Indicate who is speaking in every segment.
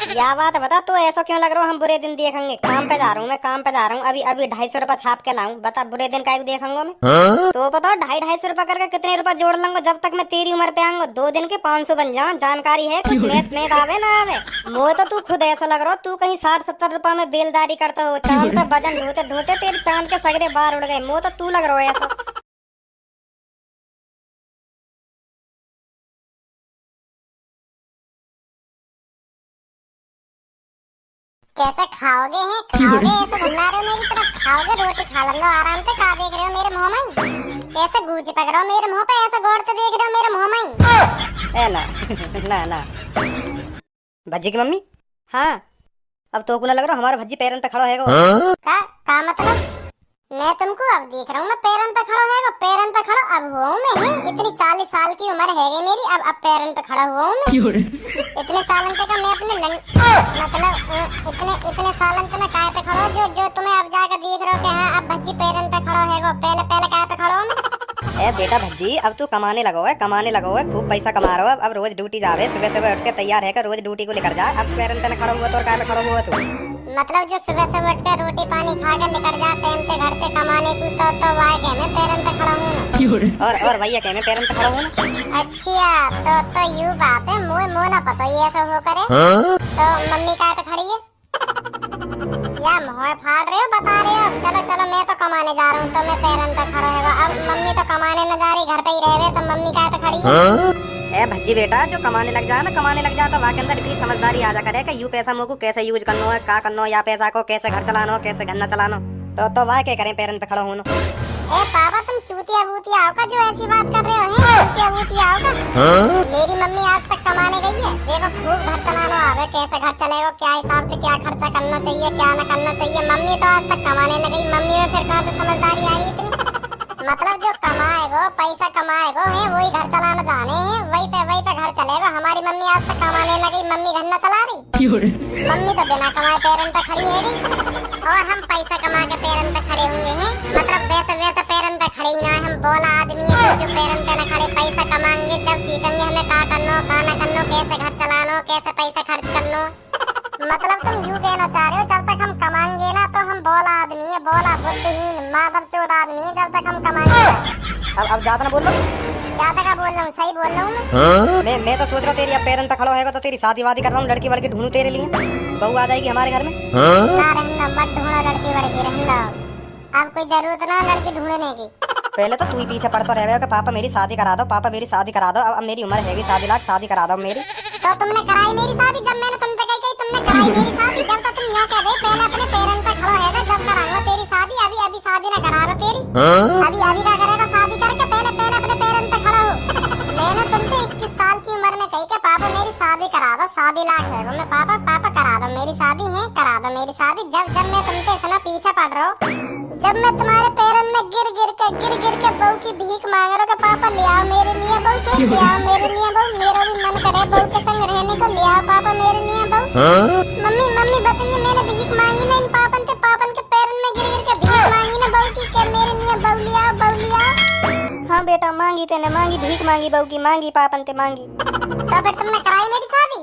Speaker 1: या बात बता, तू ऐसा क्यों लग रहा हो हम बुरे दिन देखेंगे? काम पे जा रहा हूँ मैं, काम पे जा रहा हूँ। अभी अभी 250 रुपया छाप के लाऊं। बता बुरे दिन का देखेंगे मैं? तो बताओ 250 रुपया करके कितने रुपया जोड़ लूंगा जब तक मैं तेरी उम्र पे आऊंगा? 2 दिन के 500 बन जाऊं। जानकारी है कुछ? मैथ में आवे ना आवे? वो तो तू खुद ऐसा लग रहा हो तू कहीं 60-70 रुपया में बेलदारी करता हो। चांद पे वजन ढोते ढोते तेरे चांद के सगरे बाहर उड़ गए। वो तो तू लग रहा हो ऐसा।
Speaker 2: कैसे खाओगे हैं? खाओगे ऐसे घुला रहे हो मेरी तरफ? खाओगे? रोटी खा लो आराम से। का देख रहे हो मेरे मुंह में? कैसे गूंज पक रहे हो मेरे मुंह पे? ऐसे गौर से देख रहे हो मेरे मुंह में?
Speaker 1: ए ना ना ना। भज्जी की मम्मी? हाँ अब तो कुला लग रहा हमारा भज्जी पैरन पे खड़ा है।
Speaker 2: का मतलब? मैं तुमको अब देख रहा हूँ मैं पैरन पे खड़ा है। पैरन पे खड़ा अब हुआ हूँ मैं ही। इतनी 40 साल की उम्र है गई मेरी, अब पैरन पे खड़ा हुआ हूँ मैं। इतने सालन तक मैं अपने मतलब इतने सालन तक मैं काय पे खड़ा हूँ जो तुम्हें अब जाकर देख रहे हो कि हाँ अब भज्जी पैरन पे खड़ा है। पहले पहले काय पे खड़ा हूँ मैं?
Speaker 1: ए बेटा भज्जी अब तू कमाने लगो है, कमाने लगो है, खूब पैसा कमा रहा हो। अब रोज ड्यूटी जावे, सुबह सुबह उठ के तैयार है रोज ड्यूटी को लेकर जा। अब पैरन पे खड़ा हुआ तो और काय पे खड़ा हुआ तू?
Speaker 2: मतलब जो सुबह सुबह उठ के रोटी पानी खा कर निकल जा टाइम से घर से कमाने की, तो वाई के मैं पैरन पे खड़ा हूँ।
Speaker 1: और भैया के मैं पैरन पे खड़ा हूँ ना।
Speaker 2: अच्छा तो यूं बात है। मुझे ना पता ये ऐसा हो करे। तो मम्मी काय पे खड़ी है? या मुँह फाड़ रहे हो? बता रहे हो? चलो चलो मैं तो कमाने जा रहा हूँ तो मैं पैरन पे खड़ा है। अब मम्मी तो कमाने न जा रही, घर पे ही रह रहे, तो मम्मी काय पे खड़ी है?
Speaker 1: ए भज्जी बेटा जो कमाने लग जाए ना, कमाने लग जाए तो वहाँ के अंदर इतनी समझदारी आ जा करे कि यू पैसा मोको कैसे यूज करना है, का करना है, या पैसा को कैसे घर चलाना हो, कैसे घर न चलाना। तो वहाँ क्या करें पैरन पे खड़ा हूँ।
Speaker 2: ए पापा तुम चूतिया बूतिया आओ का जो ऐसी बात कर रहे हो? हैं चूतिया बूतिया आओ का? मेरी मम्मी आज तक कमाने गई है, देखो खूब घर चलाना आवे, कैसे घर चलेगा, क्या हिसाब से क्या खर्चा करना चाहिए, क्या न करना चाहिए। मम्मी तो आज तक कमाने न गई। मम्मी में फिर कहाँ से समझदारी आई इतनी? मतलब जो कमाएगो पैसा कमाएगो है वही घर चलाना जाने हैं, वही पे घर चलेगा। हमारी मम्मी आज तक कमाने न गई, मम्मी घर न चला रही। मम्मी तो बिना कमाए पैरन पे खड़ी है और हम पैसा कमा के पैरन पे खड़े होंगे हैं। मतलब वैसे पैरन पे खड़े ही ना, हम बोला आदमी है जो पैरन पे न खड़े। पैसा कमाएंगे जब सीखेंगे हमें का करना का न करना, कैसे घर चलाना, कैसे पैसा खर्च करना। मतलब तुम यूँ कहना चाह रहे हो जब तक हम कमाएंगे ना तो हम बोला आदमी है, बोला बुद्धिहीन मादरचोद आदमी है जब तक हम कमाएंगे।
Speaker 1: अब ज्यादा ना बोल लो।
Speaker 2: ज्यादा का बोल रहा हूँ? सही बोल रहा हूँ
Speaker 1: मैं तो सोच रहा हूँ तेरी अब पैरन पे खड़ा होगा तो तेरी शादी वादी करवाऊँ, लड़की वड़की ढूंढूं तेरे लिए, बहू आ जाएगी हमारे घर में।
Speaker 2: ना रहना मत ढूंढो लड़की वड़की, रहना अब कोई जरूरत ना लड़की ढूंढने की।
Speaker 1: पहले तो तू ही पीछे पड़ता रहे कि पापा मेरी शादी करा दो, पापा मेरी शादी करा दो। अब मेरी उम्र हैगी 7 लाख, शादी करा दो मेरी।
Speaker 2: तो तुमने कराई मेरी शादी? जब मैंने तुमसे कही तुमने कराई मेरी शादी? जब तो तुम यहाँ कह दे पहले अपने पैरन पे खड़ा है जब कराऊंगा तेरी शादी। अभी शादी ना करा रहा तेरी। अभी क्या करेगा शादी करके? पहले अपने पैरन पे खड़ा हो। मैंने तुमसे 21 साल की उम्र में कही कि पापा मेरी शादी करा दो, शादी लाख है मैं पापा करा दो मेरी शादी है, करा दो मेरी शादी। जब मैं तुमसे इतना पीछे पड़ रहा हूँ, जब मैं तुम्हारे पैरन में गिर गिर के बहू की भीख मांग रहा हूँ कि पापा ले आओ मेरे लिए बहू, ले आओ मेरे लिए बहू। मेरा भी मन करे बहू के संग रहने को, ले आओ पापा मेरे लिए बहू। मम्मी बताइए मैंने भीख मांगी ना इन पापन के पैरन में गिर के भीख मांगी ना बहू की क्या मेरे लिए बहू ले आओ, बहू ले आओ।
Speaker 1: हाँ बेटा मांगी तेने, मांगी भीख मांगी, बहू की मांगी, पापन ते मांगी।
Speaker 2: तो फिर तुमने कराई मेरी शादी?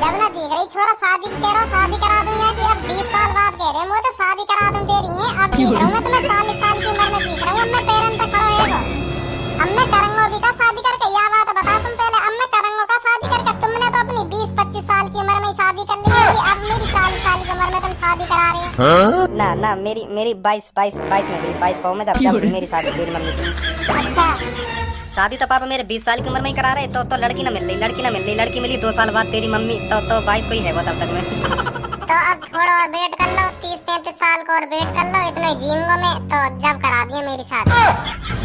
Speaker 2: जब ना देख रही छोरा शादी कह रहा शादी करा दूंगा कि अब 20 साल बाद कह रहे मुझे तो शादी करा दूं तेरी है। अब देख रहा हूँ मैं तुम्हें 40 साल की उम्र में देख रहा हूँ। अब मैं पैरन पे खड़ा होएगा, अब मैं करूंगा भी का शादी करके। या बात बता तुम पहले, अब मैं करूंगा का शादी करके? तुमने तो अपनी 20-25 साल की उम्र में शादी कर ली होगी, अब मेरी 40 साल की उम्र में तुम शादी करा रहे हो।
Speaker 1: ना मेरी 22 में हुई, 22 को मैं जब हुई मेरी शादी तेरी मम्मी की।
Speaker 2: अच्छा
Speaker 1: शादी तो पापा मेरे 20 साल की उम्र में ही करा रहे। तो लड़की ना मिल रही, लड़की मिली 2 साल बाद तेरी मम्मी। तो 22 को ही है वो तब तक में।
Speaker 2: तो अब थोड़ा और वेट कर लो, 30-35 साल को और वेट कर लो, इतना जीऊंगा मैं। तो जब करा दिया मेरी शादी।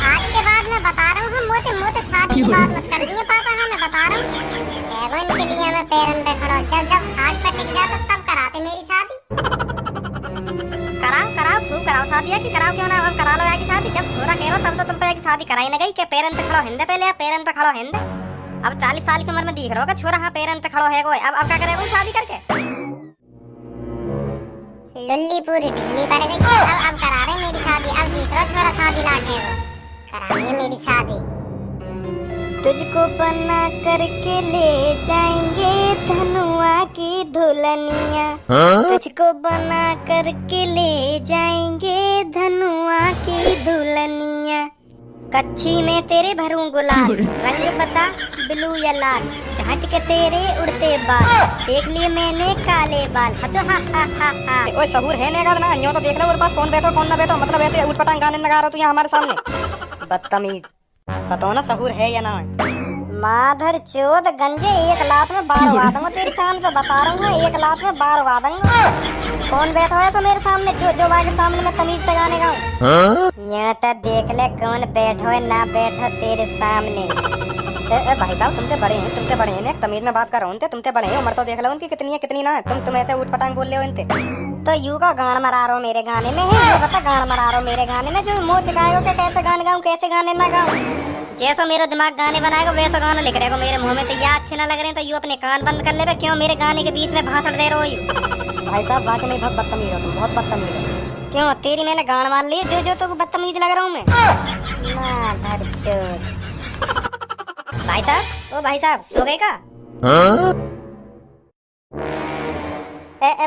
Speaker 2: आज के बाद मैं बता रहा हूँ, मुझे शादी की बात मत कर दिए पापा। हाँ मैं बता रहा हूँ इनके लिए मैं पैरन पे खड़ा हूँ। जब हाथ पे टिक जाता तब कराते मेरी शादी।
Speaker 1: कराओ खूब कराओ शादी की, कराओ क्यों ना, अब करा लो की शादी। जब छोरा कह रहा तब तो तुम पे शादी कराई न गई कि पैरन पे खड़ो हिंदे पहले, पैरन पे खड़ो हिंदे। अब 40 साल की उम्र में दिख रहा होगा छोरा हाँ पैरन पे खड़ो है। अब क्या करेगा शादी करके?
Speaker 2: लुल्ली पूरी ढीली पड़ गई। अब करा रहे मेरी शादी। अब देख रहा छोरा शादी लाके कराइए मेरी शादी।
Speaker 1: तुझको बना करके ले जाएंगे धनुआ की दुल्हनिया, तुझको बना करके ले जाएंगे धनुआ की दुल्हनिया। कच्छी में तेरे भरूं गुलाल, रंग बता ब्लू या लाल, झाट के तेरे उड़ते बाल, देख लिए मैंने काले बाल। अच्छा हा हा हा हा।
Speaker 3: ओए सहूर है नेगा ना, यूं तो देख लो और पास कौन बैठो कौन ना बैठो, मतलब ऐसे उठपटांग गाने लगा रहे हो तू यहाँ हमारे सामने। बदतमीज, बताओ ना सहूर है या ना है।
Speaker 1: माधर चोद गंजे, एक लात में बार उगा दूंगा तेरी चांद पे, बता रहा हूँ एक लात में बार उगा दूंगा। कौन बैठो है सो मेरे सामने, जो बाई के सामने मैं तमीज से गाने गाऊं। यहाँ तक देख ले कौन बैठो है ना बैठो तेरे सामने।
Speaker 3: भाई साहब तुमसे बड़े हैं, तमीज में बात कर रहा हूँ, तुमसे बड़े हैं, उम्र तो देख लो उनकी कितनी है कितनी ना है, तुम ऐसे उठपटांग बोल रहे हो इनसे।
Speaker 1: तो यू का गान मरा रहा हो मेरे गाने में है, ये बता गान मरा रहा हो मेरे गाने में, जो मुँह सिखाए हो कि कैसे गाने गाऊं कैसे गाने ना गाऊं। जैसा मेरा दिमाग गाने बनाएगा वैसा गाना लिख रहेगा मेरे मुंह में, तो ये अच्छे ना लग रहे हैं तो यू अपने कान बंद कर ले। क्यों मेरे गाने के बीच में भाषण दे रहे हो यू।
Speaker 3: भाई साहब वाकई में बहुत बदतमीज हो तुम, बहुत बदतमीज हो।
Speaker 1: क्यों तेरी मैंने गान मान ली, जो तो बदतमीज लग रहा हूँ मैं। माधर चोद। भाई साहब, ओ भाई साहब सो गए का?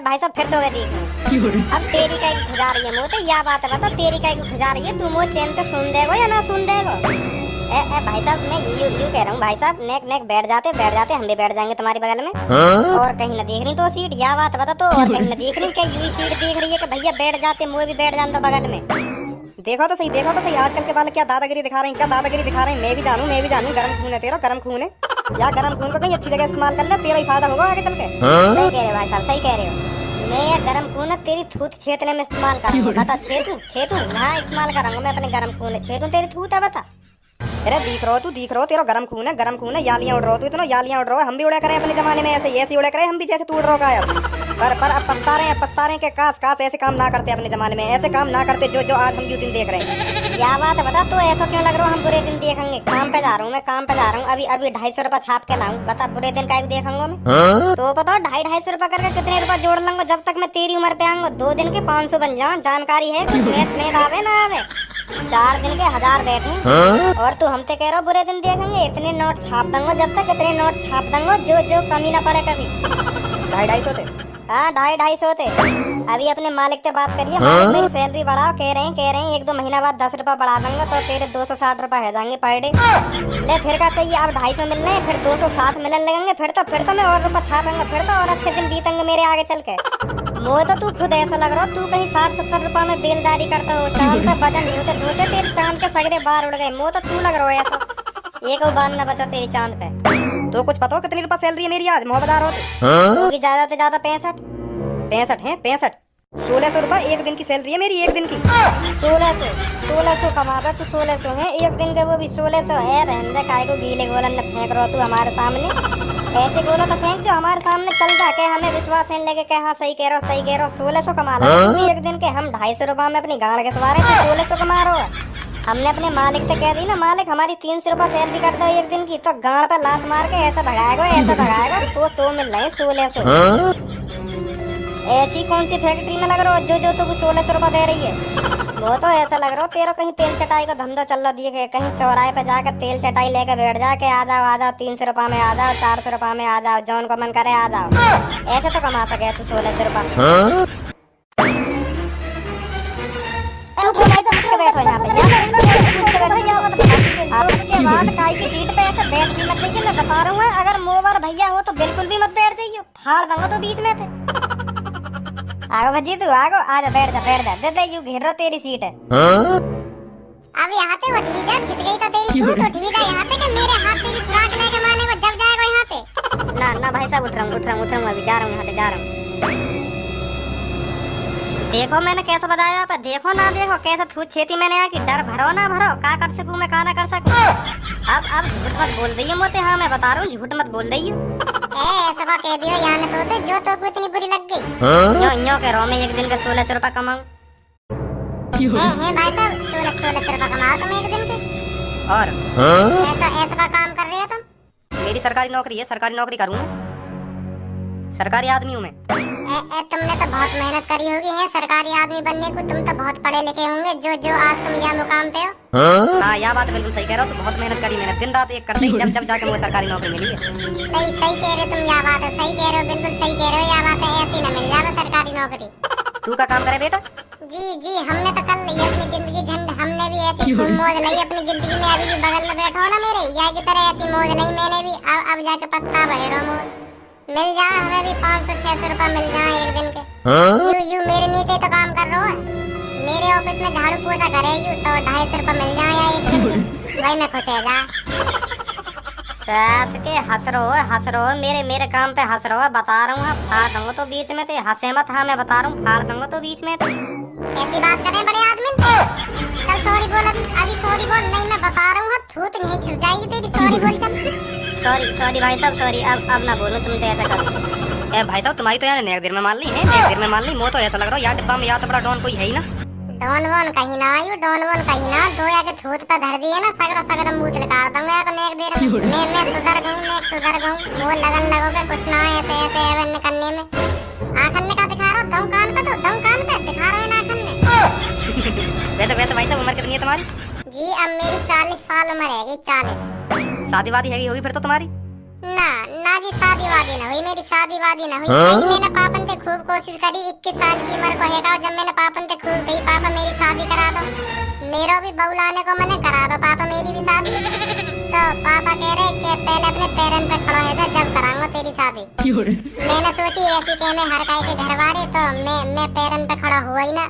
Speaker 1: भाई साहब फिर सो गए देख। अब तेरी का खुजा रही है मुँह, तो या बात है बता, तेरी का खुजा रही है, तू मुँह चैन से सुन देगो या ना सुन देगो। भाई साहब मैं यू कह रहा हूँ, भाई साहब नेक बैठ जाते हम भी बैठ जाएंगे तुम्हारे बगल में। और कहीं न देख रही तो सीट, या बात बता तो, और कहीं न देख रही क्या यू सीट देख रही है कि भैया बैठ जाते, मुझे भी बैठ जान दो बगल में।
Speaker 3: देखो तो सही आजकल के बाल क्या दादागिरी दिखा रहे हैं, मैं भी जानू गरम खून है तेरा, गरम खून है या गरम खून को कहीं अच्छी जगह इस्तेमाल कर ले, तेरा ही फायदा होगा आगे चल के।
Speaker 1: सही कह रहे हो भाई साहब, सही कह रहे हो। मैं ये गरम खून है तेरी थूत छेतने में इस्तेमाल करूंगा, बता छेतू हाँ इस्तेमाल करूंगा मैं अपने गरम खून छेतू तेरी थूत है बता।
Speaker 3: अरे दिख रहो तेरा गरम खून है, यालियां उड़ रहो तू, इतना यालियां उड़ रहो, हम भी उड़ा करें अपने जमाने में ऐसे उड़ा करें हम भी जैसे तू उड़ रहो का। पर अब पछता रहे हैं कि काश ऐसे काम ना करते अपने जमाने में, ऐसे काम ना करते जो आज हम यू दिन देख रहे हैं।
Speaker 1: क्या बात है बता, तो ऐसा क्यों लग रहा हम बुरे दिन देखेंगे। काम पे जा रहा हूँ मैं, काम पे जा रहा हूँ, अभी 250 रुपया छाप के लाऊं, बता बुरे दिन का देखूंगा मैं। तो बताओ 250 रुपया करके कितने रुपया जोड़ लूंगा जब तक मैं तेरी उम्र पे आऊंगा। 2 दिन के 500 बन जाऊं, जानकारी है कुछ मैथ आवे ना आवे। 4 दिन के 1000 बैठे और तू हमसे कह रहा बुरे दिन देखेंगे। इतने नोट छाप दूंगा जब तक इतने नोट छाप दूंगा जो कमी ना पड़े कभी।
Speaker 3: 250 थे
Speaker 1: हाँ 250 थे। अभी अपने मालिक से बात करिए, मालिक मेरी सैलरी बढ़ाओ, कह रहे हैं 1-2 महीना बाद 10 रुपया बढ़ा दूंगा तो तेरे 260 रुपया है जाएंगे पर डे। ले फिर क्या चाहिए, अब 250 मिलने हैं, फिर 260 मिलने लगेंगे, फिर तो मैं और रुपया छापूंगा, फिर तो और अच्छे दिन बीतेंगे मेरे आगे चल के। मुझे तो तू खुद ऐसा लग रहा हो तू कहीं 60-70 रुपया में बेलदारी करता हो, चांद पे वजन ढूंढते तेरे चांद के सगरे बाहर उड़ गए। मुझे तो तू लग रहा है ऐसा, एक बार न बचा तेरी चांद पे।
Speaker 3: तो कुछ पता हो कितनी रुपया सैलरी है मेरी आज मोहब्बदार हो
Speaker 1: तो ज्यादा से ज्यादा
Speaker 3: 65 है 1600 रुपया एक दिन की सैलरी है मेरी, एक दिन की।
Speaker 1: 1600 कमाता तू, 1600 है एक दिन के, वो भी 1600 है। रहने काय को गीले गोलन न फेंक रहा तू हमारे सामने, ऐसे गोला तो फेंक जो हमारे सामने चल जा के हमें विश्वास है लगे के हाँ सही कह रहा हो। 1600 कमा लो तू भी एक दिन के, हम 250 रुपया में अपनी गाड़ के सवार है, 1600 कमा रहा हो। हमने अपने मालिक से कह दी ना, मालिक हमारी 300 रुपया सैलरी कर दो एक दिन की, तो गाड़ पे लात मार के ऐसा भगाएगा तो मिल रहे 1600। ऐसी कौन सी फैक्ट्री में लग रहा हो जो तुमको 1600 रुपया दे रही है। वो तो ऐसा लग रहा हो तेरा कहीं तेल चटाई का धंधा चल रहा दिखे, कहीं चौराहे पे जाकर तेल चटाई लेके बैठ जाके आ जाओ 300 रुपया में आ जाओ, 400 रुपया में आ जाओ, जौन को मन करे आ जाओ। ऐसे तो कमा सके तू 1600 रुपया। उसके बाद काई की सीट पे ऐसे बैठ भी मत जाइए, मैं बता रहा हूँ। अगर मोबाइल भैया हो तो बिल्कुल भी मत बैठ जाइए, फाड़ दूंगा तो बीच में थे। आगो भजी तू आगो, आजा बैठ जा दे यू घेर रहा तेरी सीट है।
Speaker 2: अब यहाँ पे उठ भी जा, छिट गई तो तेरी छूट उठ भी जा यहाँ पे कि मेरे हाथ तेरी खुराक लेके मारने को जब जाएगा यहाँ पे।
Speaker 1: ना भाई साहब उठ रहा हूँ अभी जा रहा हूँ यहाँ से जा रहा हूँ। देखो मैंने कैसा बताया आप, देखो ना देखो कैसे थूत छेती मैंने यहाँ की, डर भरो ना भरो, का कर सकूं मैं का ना कर सकूं। अब झूठ मत बोल दइयो मोते, हाँ मैं बता रहा हूँ झूठ मत बोल दइयो।
Speaker 2: ऐसा कह दियो यहाँ ने तो जो तो इतनी बुरी लग गई।
Speaker 1: यो कह रहा हूँ मैं एक दिन का 1600 रुपया कमाऊँ।
Speaker 2: है भाई साहब 1600 रुपया कमाओ तुम एक दिन के,
Speaker 3: और
Speaker 2: ऐसा काम कर रहे हो तुम।
Speaker 3: मेरी सरकारी नौकरी है, सरकारी नौकरी करूँ। सरकारी आदमी हूँ मैं।
Speaker 2: तुमने तो बहुत मेहनत करी होगी है सरकारी आदमी बनने को। तुम तो बहुत पढ़े लिखे होंगे जो आज तुम यह मुकाम पे हो।
Speaker 3: हाँ यह बात बिल्कुल सही कह रहे हो। तो बहुत मेहनत करी मैंने, दिन रात एक करते ही जब जाके मुझे सरकारी नौकरी मिली है।
Speaker 2: सही कह रहे हो तुम, यह बात है, सही कह रहे हो, बिल्कुल सही कह रहे हो। यह बात है, ऐसी न मिल जाए सरकारी नौकरी।
Speaker 3: तू का काम करे बेटा?
Speaker 2: जी हमने तो कर ली अपनी जिंदगी झंड। हमने भी ऐसी खूब मौज ली अपनी जिंदगी में। अभी भी बगल में बैठो ना मेरे, या की तरह ऐसी मौज ली मैंने भी। अब जाके पछतावा है रो। मिल जाए हमें भी 500-600 रुपए मिल जाए एक दिन के। यू मेरे नीचे तो काम कर रहा है। मेरे ऑफिस में झाड़ू पोछा करे यू तो 250 रुपए मिल जाए या एक दिन के। भाई मैं खुश है जा।
Speaker 1: सास के हंस रहो मेरे काम पे हंस रहो। बता रहा हूँ फाड़ दूंगा तो बीच में थे। हंसे मत, हाँ मैं बता रहा हूँ फाड़ दूंगा तो बीच में थे।
Speaker 2: ऐसी बात करें बड़े आदमी। चल सॉरी बोल, अभी सॉरी बोल। नहीं मैं बता रहा हूँ थूत नहीं छिल जाएगी तेरी। सॉरी बोल चल।
Speaker 1: सॉरी भाई साहब सॉरी। अब ना बोलो, तुम तो ऐसा करो।
Speaker 3: ए भाई साहब तुम्हारी तो यार नेक देर में मान ली है, नेक देर में मान ली। मो तो ऐसा लग रहा है यार डिब्बा में या तो बड़ा डॉन कोई है ही ना।
Speaker 2: डॉन वॉन कहीं ना आयु, डॉन वॉन कहीं ना। दो या के थूत पे धर दिए ना सगरा मूत निकाल दूंगा को नेक देर में। मैं सुधर गऊं। वो लगन लगोगे कुछ ना ऐसे एवन करने में। आखन का दिखा रहा दऊ कान पे, तो दऊ कान पे दिखा रहे ना आखन में।
Speaker 3: वैसे भाई साहब उम्र कितनी है तुम्हारी?
Speaker 2: जी अब मेरी 40 साल उम्र है। 40।
Speaker 3: शादी वादी है होगी फिर तो तुम्हारी?
Speaker 2: ना जी शादी वादी ना हुई मेरी। शादी वादी ना हुई। कहीं मैंने पापन से खूब कोशिश करी। 21 साल की उम्र को है जब मैंने पापन से खूब कही पापा मेरी शादी करा दो, मेरा भी बहू लाने को मैंने करा दो पापा मेरी भी शादी। तो पापा कह रहे कि पहले अपने पैरों पे खड़ा हो जा जब कराऊंगा तेरी शादी। मैंने सोची ऐसी के मैं हर काई के घर वाले तो मैं पैरों पे खड़ा हुआ ही ना।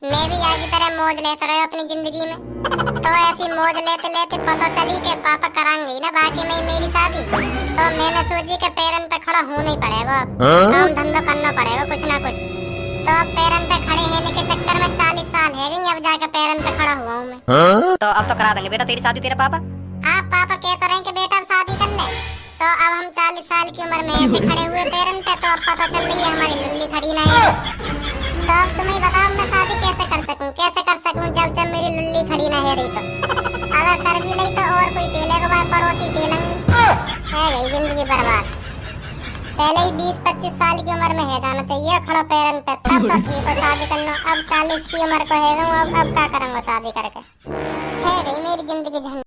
Speaker 2: मैं भी यहाँ की तरह मौज लेते रहे अपनी जिंदगी में। तो ऐसी मौज लेते लेते पता चली कि पापा कराएंगे ही ना बाकी में मेरी शादी। तो मैंने सोची कि पैरों पे खड़ा होना ही पड़ेगा। काम धंधा करना पड़ेगा कुछ ना कुछ। तो अब पैरों पे खड़े होने के चक्कर में 40 साल है गई। अब जाकर पैरों पे खड़ा हुआ हूँ मैं।
Speaker 3: तो अब तो करा देंगे बेटा तेरी शादी तेरे पापा।
Speaker 2: आप पापा कहते रहे कि बेटा अब शादी कर ले। तो अब हम 40 साल की उम्र में ऐसे खड़े हुए पैरों पे। तो अब पता चल रही है हमारी लुल्ली खड़ी ना है। तो अब तुम्हें बताओ मैं शादी कैसे कर सकूं जब मेरी लुल्ली खड़ी ना है रही। तो अगर कर भी ली तो और कोई पेलेगा वह पड़ोसी पेलेंगे। है गई जिंदगी बर्बाद। पहले ही 20-25 साल की उम्र में है जाना चाहिए खड़ा पैरन पे, तब तो ठीक है शादी करना। अब 40 की उम्र को है अब क्या करूंगा शादी करके। है गई मेरी जिंदगी झंड।